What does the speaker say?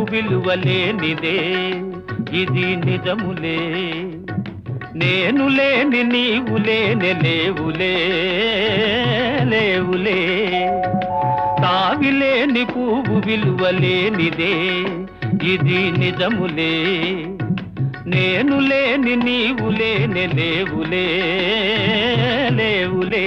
పువ్వు విలువలేనిదే ఇది నిజములే నేను లేని నీవు లేని లేవులే లేవులే తావిలేని పువ్వు విలువలేనిదే ఇది నిజములే నేను లేని నీవు లేని లేవులే లేవులే